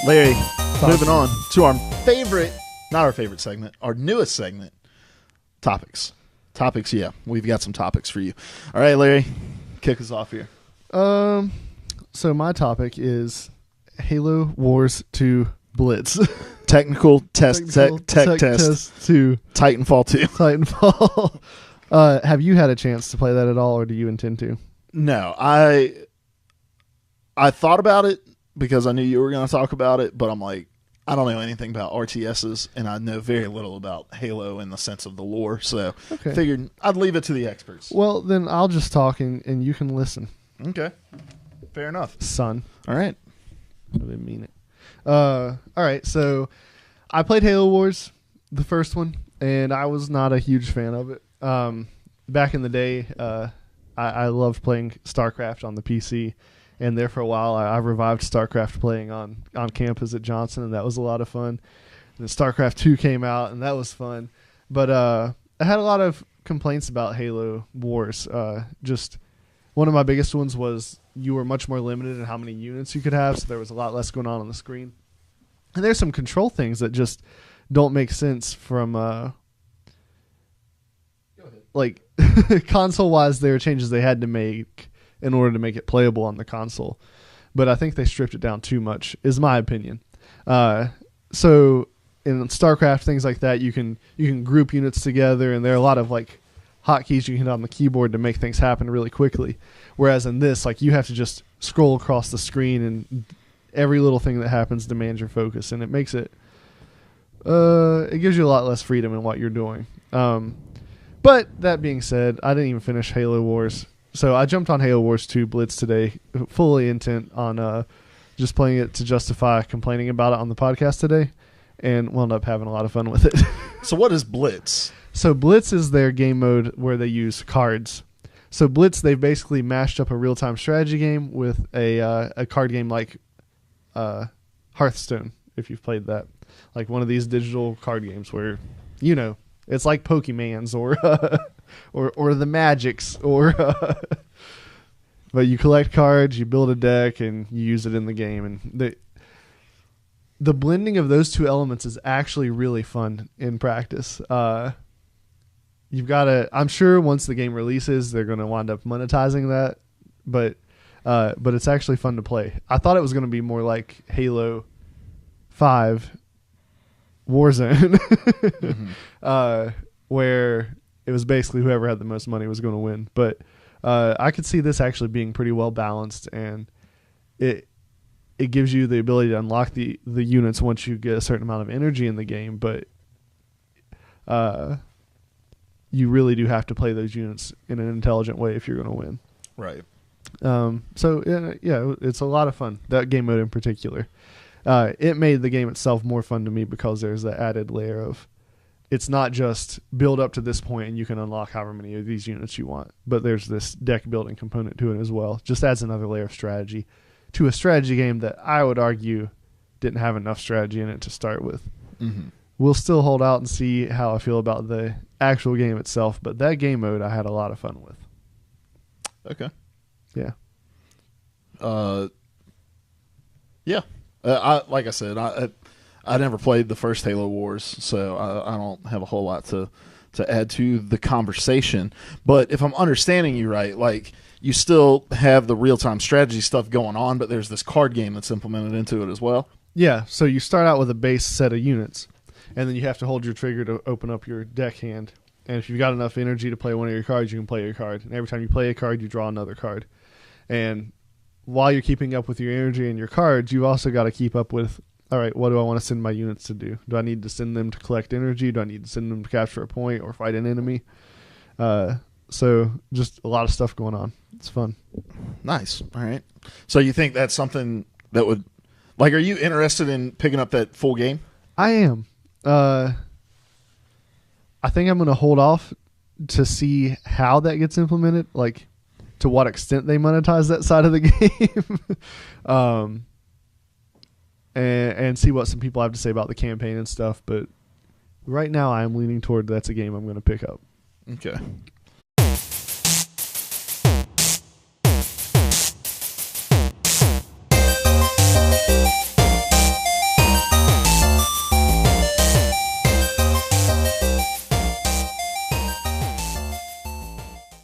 Larry, moving on to our favorite, not our favorite segment, our newest segment, topics. Topics, yeah. We've got some topics for you. All right, Larry, kick us off here. So my topic is Halo Wars 2 Blitz. Technical tech test to Titanfall 2. Titanfall. Have you had a chance to play that at all, or do you intend to? No, I thought about it because I knew you were going to talk about it, but I'm like, I don't know anything about RTSs, and I know very little about Halo in the sense of the lore, so figured I'd leave it to the experts. Well, then I'll just talk and you can listen. Okay. Fair enough. Son. All right. I didn't mean it. All right, so I played Halo Wars, the first one, and I was not a huge fan of it. Back in the day, I loved playing StarCraft on the PC, and there for a while I revived StarCraft playing on campus at Johnson, and that was a lot of fun. And then StarCraft 2 came out, and that was fun. But I had a lot of complaints about Halo Wars. Just one of my biggest ones was you were much more limited in how many units you could have, so there was a lot less going on the screen. And there's some control things that just don't make sense from like console-wise. There are changes they had to make in order to make it playable on the console. But I think they stripped it down too much, is my opinion. So in StarCraft, things like that, you can group units together, and there are a lot of like hotkeys you can hit on the keyboard to make things happen really quickly. Whereas in this, like, you have to just scroll across the screen, and every little thing that happens demands your focus, and it makes it it gives you a lot less freedom in what you're doing. But that being said, I didn't even finish Halo Wars. So I jumped on Halo Wars 2 Blitz today, fully intent on just playing it to justify complaining about it on the podcast today, and wound up having a lot of fun with it. So what is Blitz? So Blitz is their game mode where they use cards. So Blitz, they've basically mashed up a real-time strategy game with a card game like Hearthstone, if you've played that. Like one of these digital card games where, you know, it's like Pokemans or the Magics but you collect cards, you build a deck, and you use it in the game. And the blending of those two elements is actually really fun in practice. You've got to. I'm sure once the game releases, they're going to wind up monetizing that, but it's actually fun to play. I thought it was going to be more like Halo 5 Warzone, where it was basically whoever had the most money was going to win. But I could see this actually being pretty well balanced, and it gives you the ability to unlock the units once you get a certain amount of energy in the game. But you really do have to play those units in an intelligent way if you're going to win. Right. So yeah, it's a lot of fun. That game mode in particular. It made the game itself more fun to me because there's that added layer of, it's not just build up to this point and you can unlock however many of these units you want, but there's this deck building component to it as well. Just adds another layer of strategy to a strategy game that I would argue didn't have enough strategy in it to start with. Mm-hmm. We'll still hold out and see how I feel about the actual game itself, but that game mode I had a lot of fun with. Okay. Yeah. Yeah. Like I said, I never played the first Halo Wars, so I don't have a whole lot to add to the conversation. But if I'm understanding you right, like, you still have the real-time strategy stuff going on, but there's this card game that's implemented into it as well. Yeah, so you start out with a base set of units, and then you have to hold your trigger to open up your deck hand. And if you've got enough energy to play one of your cards, you can play your card. And every time you play a card, you draw another card. And while you're keeping up with your energy and your cards, you've also got to keep up with, all right, what do I want to send my units to do? Do I need to send them to collect energy? Do I need to send them to capture a point or fight an enemy? So just a lot of stuff going on. It's fun. Nice. All right. So you think that's something that would, like, are you interested in picking up that full game? I am. I think I'm going to hold off to see how that gets implemented, like to what extent they monetize that side of the game, and see what some people have to say about the campaign and stuff. But right now I'm leaning toward that's a game I'm going to pick up. Okay.